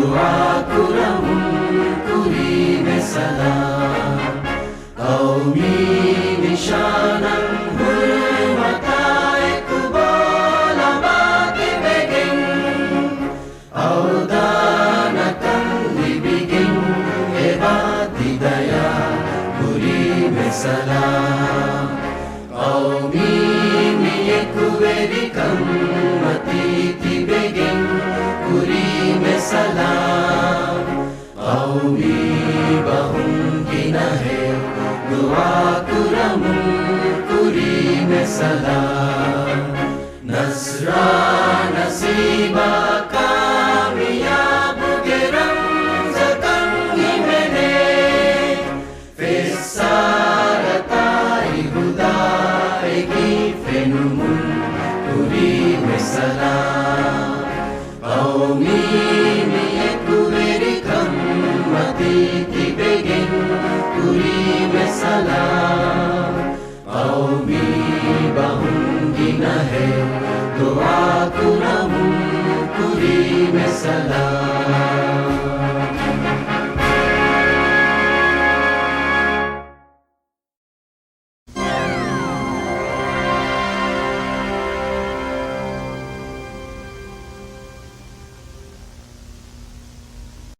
doa kuramun kuri mesalam Qaumi nishanan hurmatai kubala bagi beging Audanakan libiging hebat didaya kuri mesalam Qaumi miyekuberikan mati tibeging kuri mesalam Qaumi bahum kinahel doa kuramun kuri mesalam Nasra nasiba